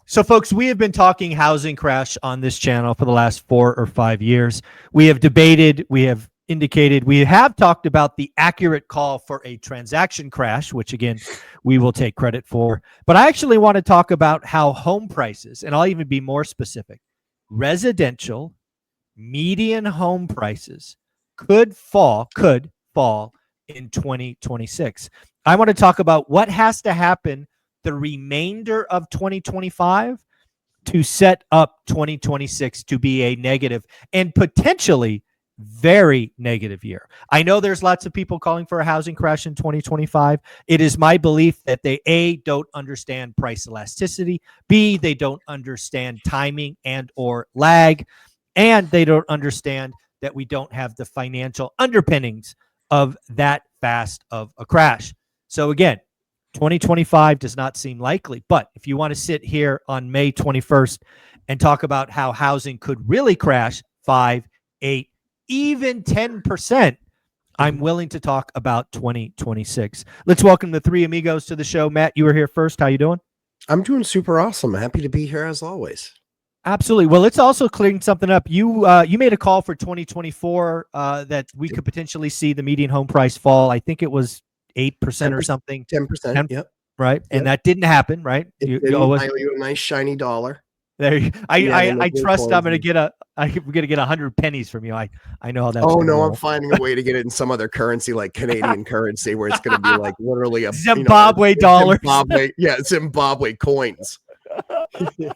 So, folks, we have been talking housing crash on this channel for the last 4 or 5 years. We have debated, we have indicated, we have talked about the accurate call for a transaction crash, which again, we will take credit for. But I actually want to talk about how home prices, and I'll even be more specific, residential median home prices could fall in 2026. I want to talk about what has to happen the remainder of 2025 to set up 2026 to be a negative and potentially very negative year. I know there's lots of people calling for a housing crash in 2025. It is my belief that they A, don't understand price elasticity, B, they don't understand timing and or lag, and they don't understand that we don't have the financial underpinnings of that fast of a crash. So again, 2025 does not seem likely, but if you want to sit here on May 21st and talk about how housing could really crash 5, 8, even 10%, I'm willing to talk about 2026. Let's welcome the three amigos to the show. Matt, you were here first. How you doing? I'm doing super awesome. Happy to be here as always. Absolutely. Well, let's also clean something up. You made a call for 2024 that we could potentially see the median home price fall. I think it was 8% or something. 10%. Yep. Right. Yep. And that didn't happen, right? You owe you a nice shiny dollar. There, I trust I'm gonna get I'm gonna get 100 pennies from you. I know how that's. Oh no, I'm finding a way to get it in some other currency, like Canadian currency, where it's gonna be like literally a Zimbabwe dollars. Zimbabwe coins. Yeah.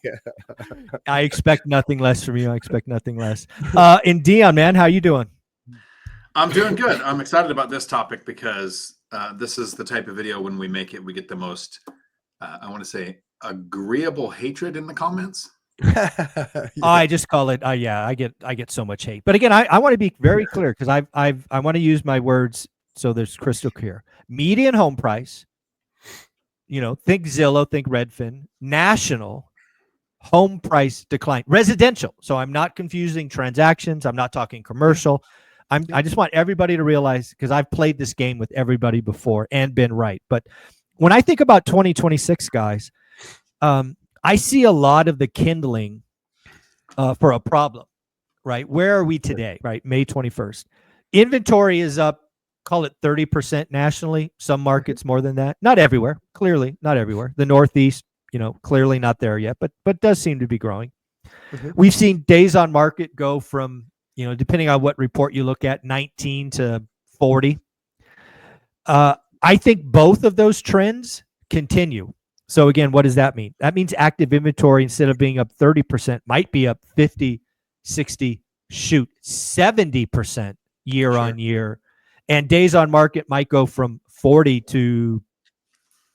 I expect nothing less from you. I expect nothing less. And Dion, man, how you doing? I'm doing good. I'm excited about this topic because this is the type of video when we make it, we get the most, I want to say, agreeable hatred in the comments. Yeah. I just call it. Yeah, I get so much hate. But again, I want to be very clear because I want to use my words so there's crystal clear. Median home price. Think Zillow, think Redfin. National home price decline. Residential. So I'm not confusing transactions. I'm not talking commercial. I just want everybody to realize, because I've played this game with everybody before and been right. But when I think about 2026, guys, I see a lot of the kindling for a problem, right? Where are we today, right? May 21st. Inventory is up, call it 30% nationally. Some markets more than that. Not everywhere, clearly not everywhere. The Northeast, clearly not there yet, but does seem to be growing. Mm-hmm. We've seen days on market go from, depending on what report you look at, 19 to 40. I think both of those trends continue. So again, what does that mean? That means active inventory, instead of being up 30%, might be up 50, 60, 70% year on year. And days on market might go from 40 to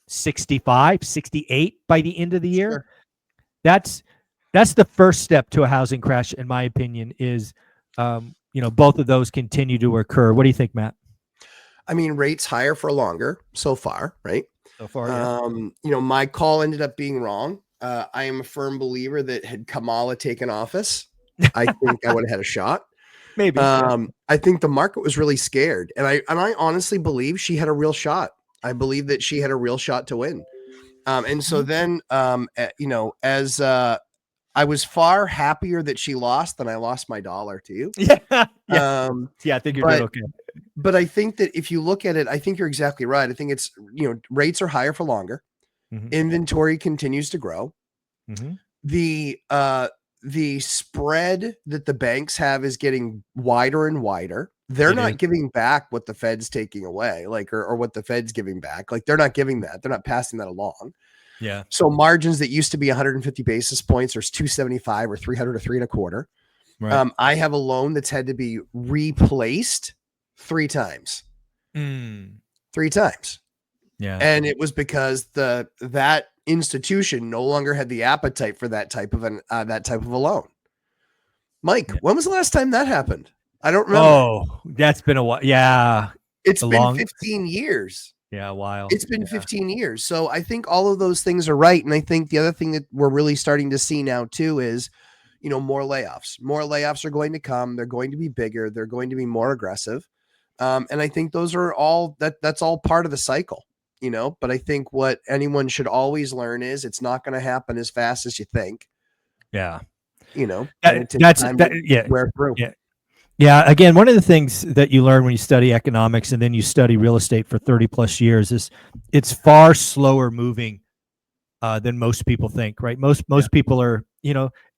65, 68 by the end of the year. Sure. That's the first step to a housing crash, in my opinion, is both of those continue to occur. What do you think, Matt? I mean, rates higher for longer so far, right? So far, yeah. My call ended up being wrong. I am a firm believer that had Kamala taken office, I think I would have had a shot. Maybe. I think the market was really scared, and I honestly believe she had a real shot. I believe that she had a real shot to win. And so then, as I was far happier that she lost than I lost my dollar to you. Yeah. I think you're doing okay. But I think that if you look at it, I think you're exactly right. I think it's, rates are higher for longer. Mm-hmm. Inventory continues to grow. Mm-hmm. The spread that the banks have is getting wider and wider. They're not giving back what the Fed's taking away, or what the Fed's giving back. They're not giving that. They're not passing that along. Yeah. So margins that used to be 150 basis points or 275 or 300 or 3.25. Right. I have a loan that's had to be replaced 3 times. 3 times. Yeah. And it was because that institution no longer had the appetite for that type of a loan. Mike, when was the last time that happened? I don't remember. Oh, that's been a while. Yeah. It's been 15 years. Yeah, a while. It's been 15 years. So I think all of those things are right. And I think the other thing that we're really starting to see now too is, more layoffs. More layoffs are going to come. They're going to be bigger. They're going to be more aggressive. And I think those are all that's all part of the cycle. you know, but I think what anyone should always learn is it's not going to happen as fast as you think, Yeah. you know, and it takes That's time that, to yeah. wear through. Yeah. Yeah. Again, one of the things that you learn when you study economics and then you study real estate for 30 plus years is it's far slower moving than most people think, right? Most people are,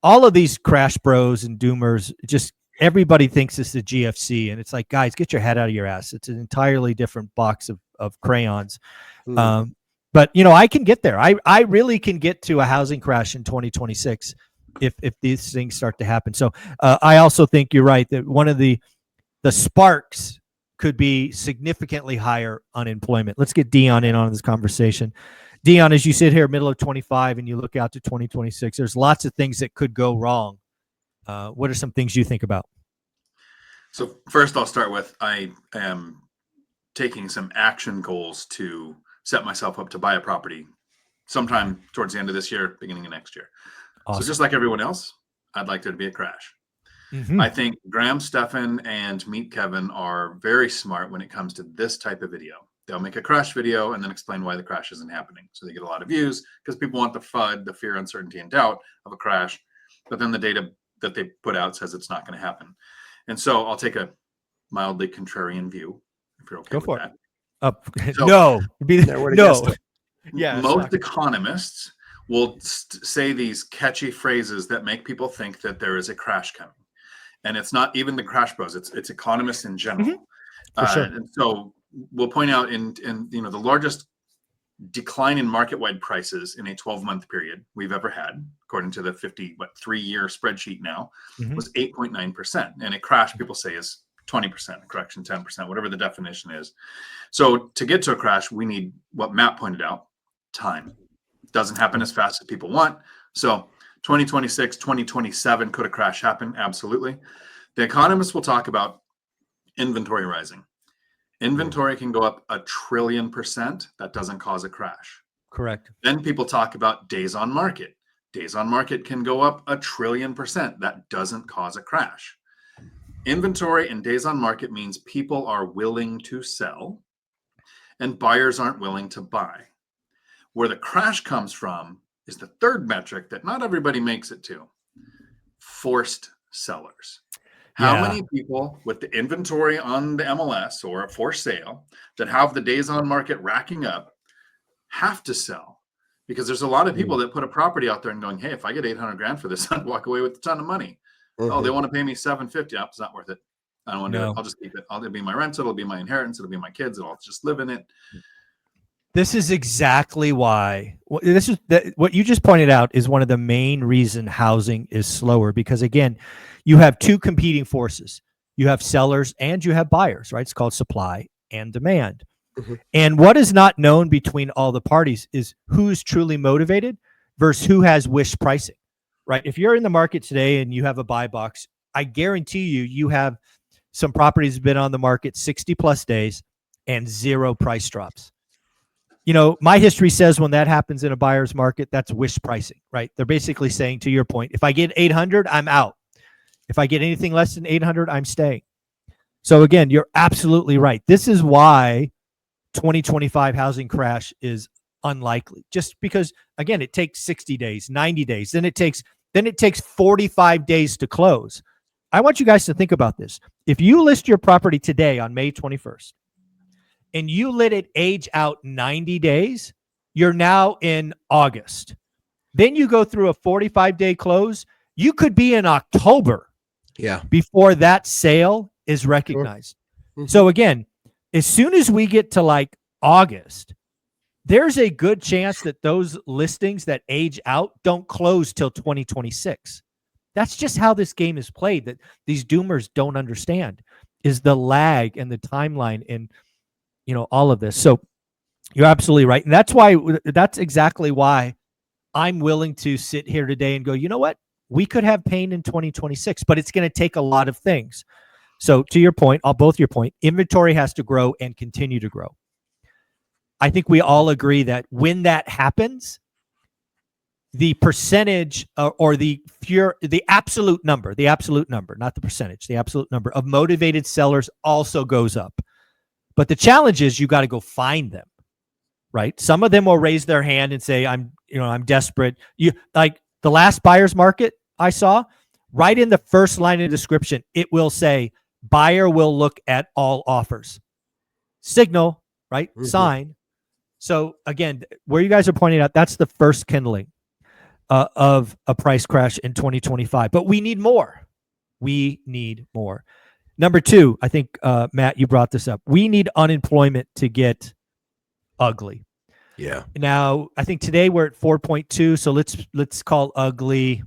all of these crash bros and doomers, just everybody thinks it's the GFC. And it's like, guys, get your head out of your ass. It's an entirely different box of crayons. Mm. But I can get there. I really can get to a housing crash in 2026 if these things start to happen. So I also think you're right that one of the sparks could be significantly higher unemployment. Let's get Dion in on this conversation. Dion, as you sit here middle of 25 and you look out to 2026, there's lots of things that could go wrong. What are some things you think about? So first I'll start with, I am taking some action goals to set myself up to buy a property sometime towards the end of this year, beginning of next year. Awesome. So just like everyone else, I'd like there to be a crash. Mm-hmm. I think Graham Stephan and Meet Kevin are very smart when it comes to this type of video. They'll make a crash video and then explain why the crash isn't happening. So they get a lot of views because people want the FUD, the fear, uncertainty, and doubt of a crash. But then the data that they put out says it's not going to happen. And so I'll take a mildly contrarian view, if you're okay Go with for that. it. So, no. No. Yeah. Most economists will say these catchy phrases that make people think that there is a crash coming. And it's not even the crash bros, it's economists in general. Mm-hmm. For sure. And so we'll point out in the largest decline in market-wide prices in a 12-month period we've ever had, according to the 3-year spreadsheet now, was 8.9%. And a crash, people say, is 20%, a correction 10%, whatever the definition is. So to get to a crash, we need what Matt pointed out, time. It doesn't happen as fast as people want. So 2026, 2027, could a crash happen? Absolutely. The economists will talk about inventory rising. Inventory can go up 1 trillion%. That doesn't cause a crash. Correct. Then people talk about days on market. Days on market can go up 1 trillion%. That doesn't cause a crash. Inventory and days on market means people are willing to sell and buyers aren't willing to buy. Where the crash comes from is the third metric that not everybody makes it to: forced sellers. How many people with the inventory on the MLS or for sale that have the days on market racking up have to sell? Because there's a lot of people that put a property out there and going, hey, if I get 800 grand for this, I'd walk away with a ton of money. Oh, they want to pay me 750. Oh, it's not worth it. I don't want to do it. I'll just keep it. It'll be my rental. It'll be my inheritance. It'll be my kids. I'll just live in it. This is exactly why what you just pointed out is one of the main reason housing is slower, because again, you have two competing forces. You have sellers and you have buyers, right? It's called supply and demand. Mm-hmm. And what is not known between all the parties is who's truly motivated versus who has wish pricing, right? If you're in the market today and you have a buy box, I guarantee you have some properties have been on the market 60 plus days and 0 price drops. My history says when that happens in a buyer's market, that's wish pricing, right? They're basically saying, to your point, if I get 800, I'm out. If I get anything less than 800, I'm staying. So again, you're absolutely right. This is why 2025 housing crash is unlikely, just because, again, it takes 60 days, 90 days. Then it takes 45 days to close. I want you guys to think about this. If you list your property today on May 21st, and you let it age out 90 days, you're now in August. Then you go through a 45-day close. You could be in October before that sale is recognized. Sure. Mm-hmm. So again, as soon as we get to like August, there's a good chance that those listings that age out don't close till 2026. That's just how this game is played, that these doomers don't understand, is the lag and the timeline and all of this. So you're absolutely right. And that's exactly why I'm willing to sit here today and go, you know what? We could have pain in 2026, but it's going to take a lot of things. So to your point, both your point, inventory has to grow and continue to grow. I think we all agree that when that happens, the percentage or the absolute number, not the percentage, the absolute number of motivated sellers also goes up. But the challenge is you got to go find them. right? Some of them will raise their hand and say, I'm desperate. You like the last buyer's market I saw, right in the first line of description, it will say, buyer will look at all offers. Signal, right? Mhm. Sign. So again, where you guys are pointing out, that's the first kindling of a price crash in 2025. But we need more. We need more. Number two, I think, Matt, you brought this up. We need unemployment to get ugly. Yeah. Now, I think today we're at 4.2. So let's call ugly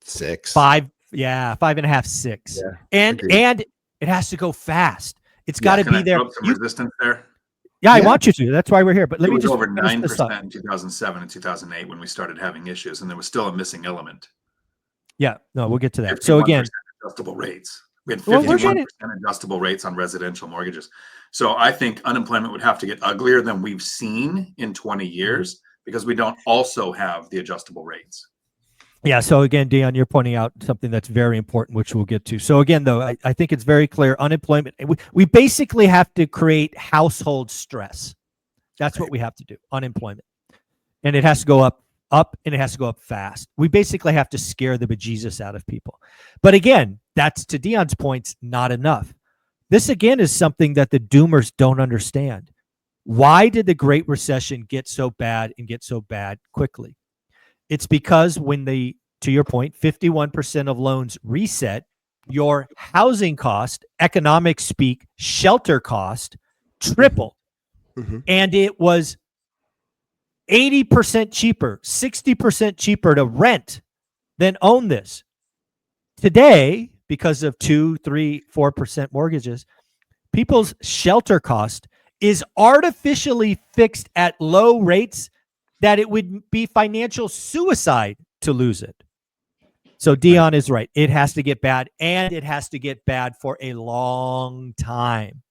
6. 5. Yeah, 5.5, 6. Yeah, And it has to go fast. It's got to Can be I there. throw up some resistance there? Yeah, I Yeah. want you to. That's why we're here. But let It me was just over finish this up. 9% in 2007 and 2008 when we started having issues, and there was still a missing element. Yeah, no, we'll get to that. So again, adjustable rates. We had Well, 51% adjustable rates on residential mortgages. So I think unemployment would have to get uglier than we've seen in 20 years because we don't also have the adjustable rates. yeah. So again, Dion, you're pointing out something that's very important, which we'll get to. So again, though, I think it's very clear. Unemployment. We basically have to create household stress. That's what we have to do. Unemployment, and it has to go up, and it has to go up fast. We basically have to scare the bejesus out of people. But again, that's, to Dion's points, not enough. This again is something that the doomers don't understand. Why did the Great Recession get so bad and get so bad quickly? It's because when to your point, 51% of loans reset, your housing cost, economic speak, shelter cost tripled. Mm-hmm. And it was 80% cheaper, 60% cheaper to rent than own this. Today, because of 2, 3, 4% mortgages, people's shelter cost is artificially fixed at low rates that it would be financial suicide to lose it. So Dion is right. It has to get bad, and it has to get bad for a long time.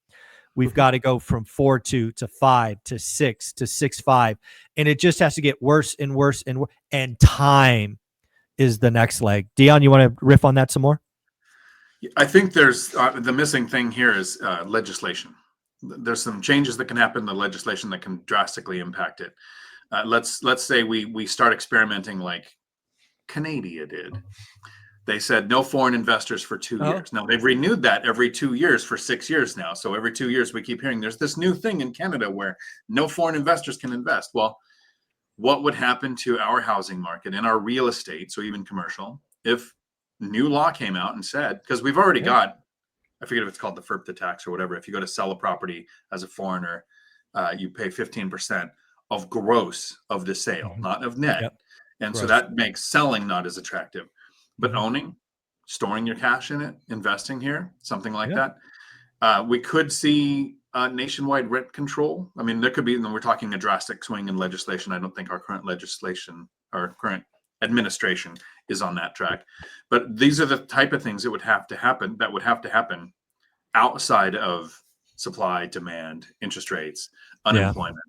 We've got to go from 4.2 to 5 to 6 to 6.5, and it just has to get worse and worse and worse. And time is the next leg. Dion, you want to riff on that some more? I think there's the missing thing here is legislation. There's some changes that can happen in the legislation that can drastically impact it. Let's say we start experimenting like Canada did. They said no foreign investors for 2 years. Now they've renewed that every 2 years for 6 years now. So every 2 years we keep hearing there's this new thing in Canada where no foreign investors can invest. Well, what would happen to our housing market and our real estate, so even commercial, if new law came out and said, because we've already got, I forget if it's called the FIRPTA tax or whatever. If you go to sell a property as a foreigner, you pay 15% of gross of the sale, not of net. Yep. And Gross. so that makes selling not as attractive. But owning, storing your cash in it, investing here, something like that. We could see nationwide rent control. I mean, there could be, and we're talking a drastic swing in legislation. I don't think our current legislation, our current administration is on that track. But these are the type of things that would have to happen outside of supply, demand, interest rates, unemployment.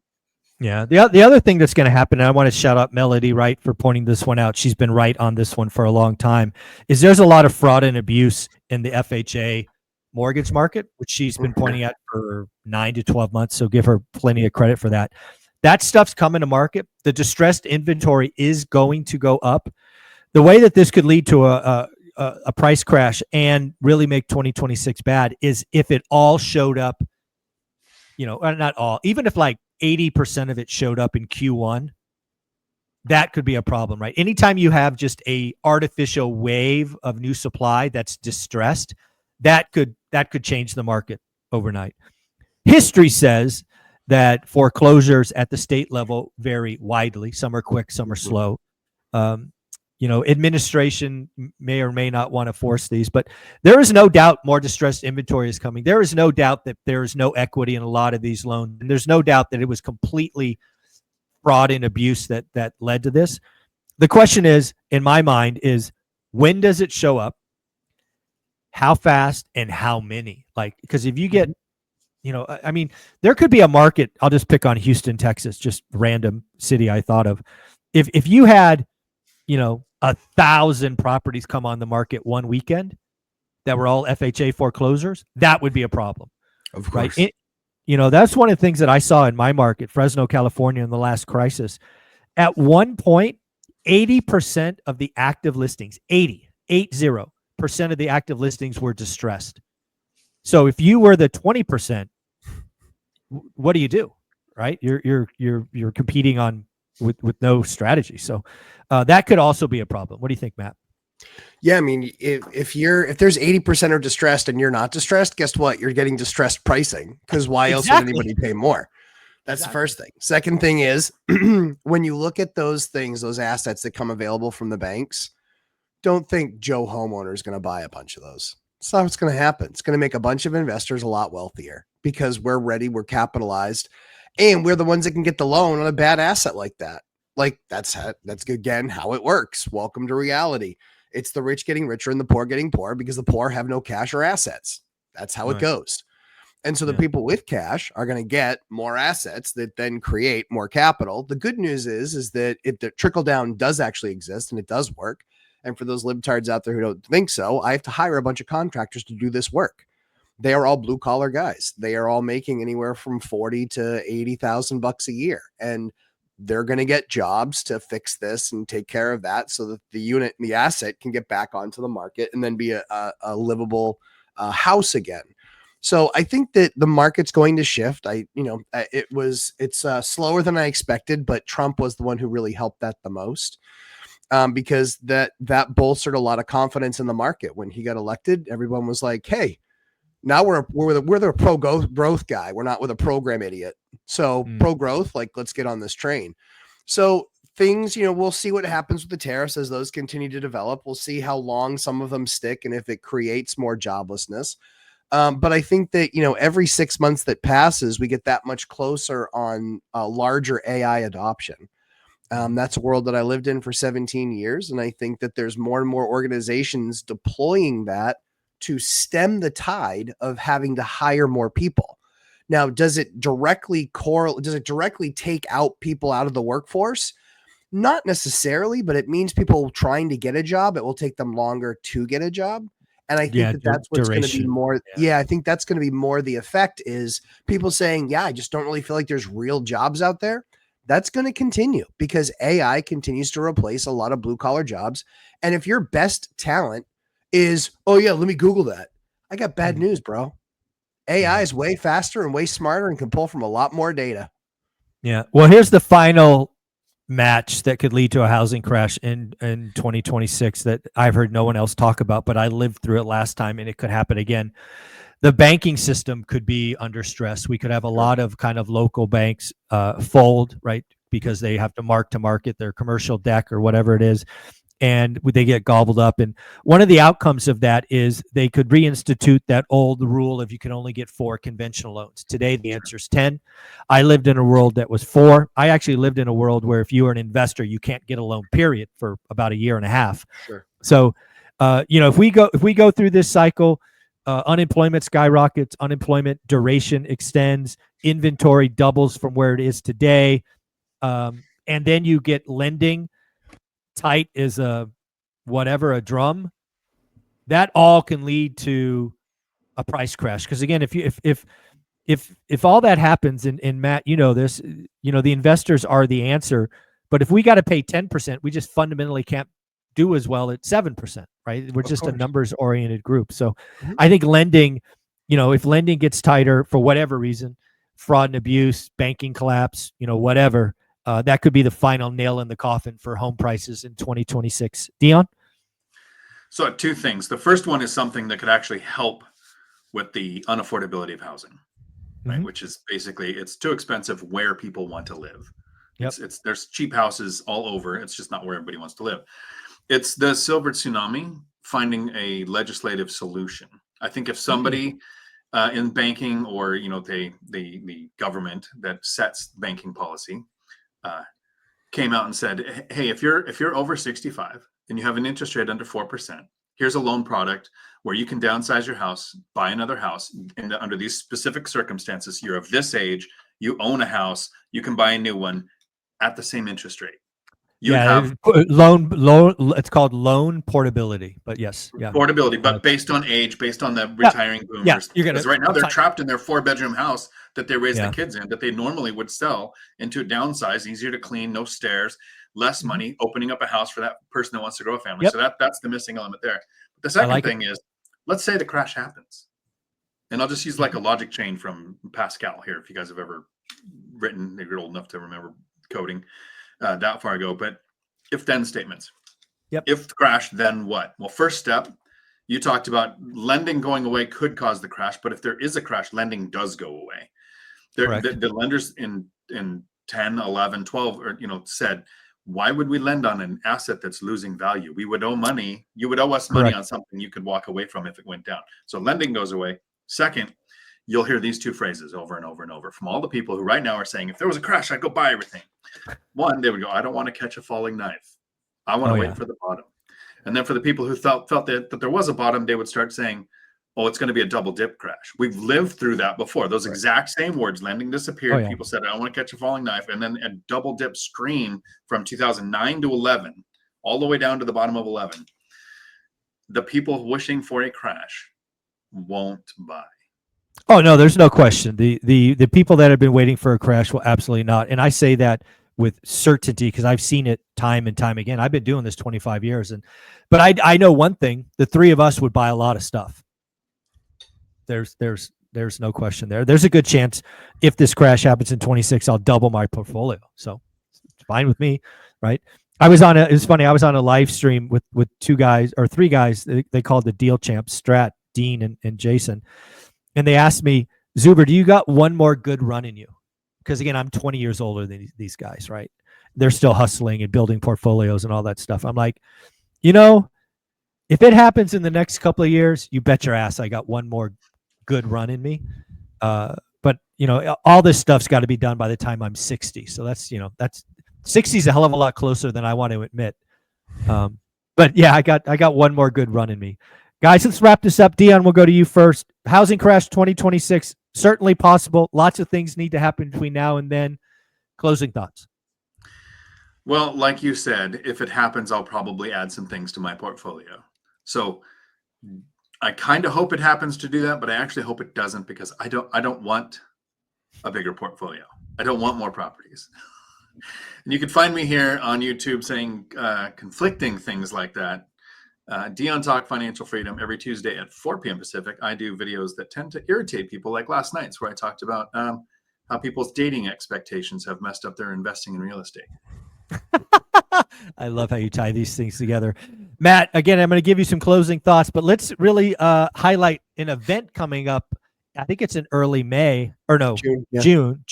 Yeah. The other thing that's going to happen, and I want to shout out Melody, right, for pointing this one out. She's been right on this one for a long time, is there's a lot of fraud and abuse in the FHA mortgage market, which she's been pointing at for 9 to 12 months. So give her plenty of credit for that. That stuff's coming to market. The distressed inventory is going to go up. The way that this could lead to a price crash and really make 2026 bad is if it all showed up, not all, even if like 80% of it showed up in Q1, that could be a problem, right? Anytime you have just a artificial wave of new supply that's distressed, that could change the market overnight. History says that foreclosures at the state level vary widely. Some are quick, some are slow. Administration may or may not want to force these, but there is no doubt more distressed inventory is coming. There is no doubt that there is no equity in a lot of these loans. And there's no doubt that it was completely fraud and abuse that led to this. The question is, in my mind, is when does it show up? How fast and how many? Because if you get, there could be a market. I'll just pick on Houston, Texas, just random city I thought of. If you had, 1,000 properties come on the market one weekend that were all FHA foreclosures, that would be a problem. Of course. Right? That's one of the things that I saw in my market, Fresno, California, in the last crisis. At one point, 80% of the active listings, 80% of the active listings were distressed. So if you were the 20%, what do? Right? You're competing on with no strategy. So that could also be a problem. What do you think, Matt? Yeah, I mean, if there's 80% are distressed and you're not distressed, guess what? You're getting distressed pricing, because why else would anybody pay more? That's the first thing. Second thing is, when you look at those things, those assets that come available from the banks, don't think Joe homeowner is going to buy a bunch of those. It's not what's going to happen. It's going to make a bunch of investors a lot wealthier because we're ready, we're capitalized, and we're the ones that can get the loan on a bad asset like that. Like that's again how it works. Welcome to reality. It's the rich getting richer and the poor getting poor because the poor have no cash or assets. That's how it goes. And so the people with cash are going to get more assets that then create more capital. The good news is that the trickle down does actually exist and it does work. And for those libtards out there who don't think so, I have to hire a bunch of contractors to do this work. They are all blue collar guys. They are all making anywhere from 40 to 80,000 bucks a year. And they're going to get jobs to fix this and take care of that so that the unit and the asset can get back onto the market and then be a livable house again. So I think that the market's going to shift. It's slower than I expected, but Trump was the one who really helped that the most. Because that bolstered a lot of confidence in the market. When he got elected, everyone was like, hey, now we're the pro growth guy. We're not with a program idiot. So pro growth, like, let's get on this train. So things, we'll see what happens with the tariffs as those continue to develop. We'll see how long some of them stick and if it creates more joblessness. But I think that, every 6 months that passes, we get that much closer on larger AI adoption. That's a world that I lived in for 17 years. And I think that there's more and more organizations deploying that to stem the tide of having to hire more people. Now, does it directly take out people out of the workforce? Not necessarily, but it means people trying to get a job, it will take them longer to get a job. And I think that's what's going to be more. Yeah, I think that's going to be more the effect is people saying, yeah, I just don't really feel like there's real jobs out there. That's going to continue because AI continues to replace a lot of blue collar jobs. And if your best talent is, oh yeah, let me Google that. I got bad news, bro. AI is way faster and way smarter and can pull from a lot more data. Yeah. Well, here's the final match that could lead to a housing crash in 2026 that I've heard no one else talk about, but I lived through it last time and it could happen again. The banking system could be under stress. We could have a lot of kind of local banks fold, right? Because they have to market their commercial deck or whatever it is. And they get gobbled up. And one of the outcomes of that is they could reinstitute that old rule of you can only get 4 conventional loans. Today, the answer is 10. I lived in a world that was 4. I actually lived in a world where if you were an investor, you can't get a loan, period, for about a year and a half. Sure. So, if we go through this cycle, unemployment skyrockets, unemployment duration extends, inventory doubles from where it is today, and then you get lending tight as a drum. That all can lead to a price crash. Because again, if all that happens, and Matt, this, the investors are the answer. But if we got to pay 10%, we just fundamentally can't do as well at 7%, right? We're just a numbers oriented group. So I think lending, if lending gets tighter for whatever reason, fraud and abuse, banking collapse, whatever, that could be the final nail in the coffin for home prices in 2026. Dion? So 2 things. The first one is something that could actually help with the unaffordability of housing, right? Which is basically it's too expensive where people want to live. Yep. There's cheap houses all over. It's just not where everybody wants to live. It's the silver tsunami finding a legislative solution. I think if somebody in banking or the government that sets banking policy came out and said, hey, if you're over 65 and you have an interest rate under 4%, here's a loan product where you can downsize your house, buy another house, and under these specific circumstances, you're of this age, you own a house, you can buy a new one at the same interest rate. You would have loan. It's called loan portability. But yes, yeah, portability, but based on age, based on the retiring boomers. you're gonna. Because right now I'm they're fine. trapped in their 4-bedroom house that they raise the Yeah. kids in, that they normally would sell into a downsize, easier to clean, no stairs, less money, opening up a house for that person that wants to grow a family. Yep. So that's the missing element there. But the I second like thing is, let's say the crash happens. And I'll just use like a logic chain from Pascal here, if you guys have ever written, if you're old enough to remember coding that far ago. But if then statements. Yep. If the crash, then what? Well, first step, you talked about lending going away could cause the crash, but if there is a crash, lending does go away. The lenders in 10, 11, 12, or said, why would we lend on an asset that's losing value? We would owe money. You would owe us money on something you could walk away from if it went down. So lending goes away. Second, you'll hear these two phrases over and over and over from all the people who right now are saying, if there was a crash, I'd go buy everything. One, they would go, I don't want to catch a falling knife. I want to wait for the bottom. And then for the people who felt that there was a bottom, they would start saying, oh, it's going to be a double dip crash. We've lived through that before. Those exact same words, lending disappeared. People said, I don't want to catch a falling knife. And then a double dip stream from 2009 to 11, all the way down to the bottom of 11. The people wishing for a crash won't buy. Oh no, there's no question. The people that have been waiting for a crash will absolutely not. And I say that with certainty because I've seen it time and time again. I've been doing this 25 years, but I know one thing: the three of us would buy a lot of stuff. There's no question there. There's a good chance if this crash happens in 26, I'll double my portfolio. So it's fine with me, right? It was funny. I was on a live stream with three guys. They called the deal champs, Strat, Dean, and Jason. And they asked me, Zuber, do you got one more good run in you? Because again, I'm 20 years older than these guys, right? They're still hustling and building portfolios and all that stuff. I'm like, if it happens in the next couple of years, you bet your ass I got one more good run in me. But all this stuff's got to be done by the time I'm 60. So that's 60 is a hell of a lot closer than I want to admit. But yeah, I got one more good run in me. Guys, let's wrap this up. Dion, we'll go to you first. Housing crash 2026, certainly possible. Lots of things need to happen between now and then. Closing thoughts. Well, like you said, if it happens, I'll probably add some things to my portfolio. So I kind of hope it happens to do that, but I actually hope it doesn't because I don't want a bigger portfolio. I don't want more properties. And you can find me here on YouTube saying conflicting things like that. Dion Talk Financial Freedom every Tuesday at 4 p.m. Pacific. I do videos that tend to irritate people, like last night's where I talked about how people's dating expectations have messed up their investing in real estate. I love how you tie these things together. Matt, again, I'm going to give you some closing thoughts, but let's really highlight an event coming up. I think it's in early May, or no, June,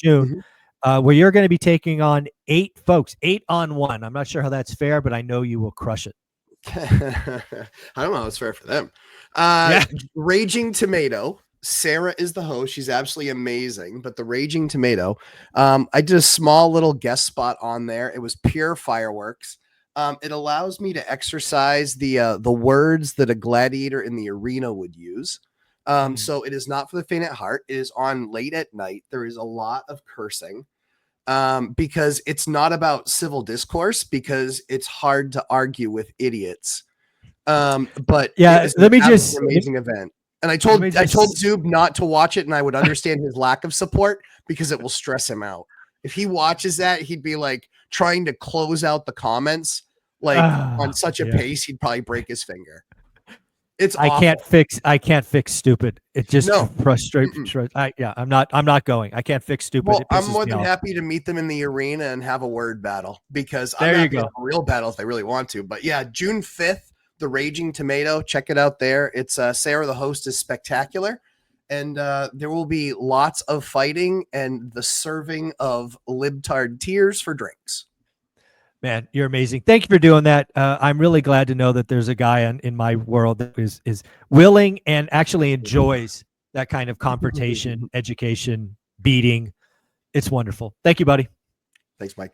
where you're going to be taking on 8 folks, 8-on-1. I'm not sure how that's fair, but I know you will crush it. I don't know how it's fair for them. Raging Tomato. Sarah is the host. She's absolutely amazing. But the Raging Tomato, I did a small little guest spot on there. It was pure fireworks. It allows me to exercise the words that a gladiator in the arena would use. So it is not for the faint at heart. It is on late at night. There is a lot of cursing. Because it's not about civil discourse, because it's hard to argue with idiots. But yeah, let me just amazing event. And I told Zub not to watch it, and I would understand his lack of support because it will stress him out. If he watches that, he'd be like trying to close out the comments on such a pace, he'd probably break his finger. It's awful. I can't fix stupid. It just frustrates. I'm not going. I can't fix stupid. Well, I'm more than happy to meet them in the arena and have a word battle because there I'm you go. A real battle if they really want to. But yeah, June 5th, the Raging Tomato. Check it out there. It's Sarah, the host, is spectacular. And there will be lots of fighting and the serving of libtard tears for drinks. Man, you're amazing. Thank you for doing that. I'm really glad to know that there's a guy in my world that is willing and actually enjoys that kind of confrontation, education, beating. It's wonderful. Thank you, buddy. Thanks, Mike.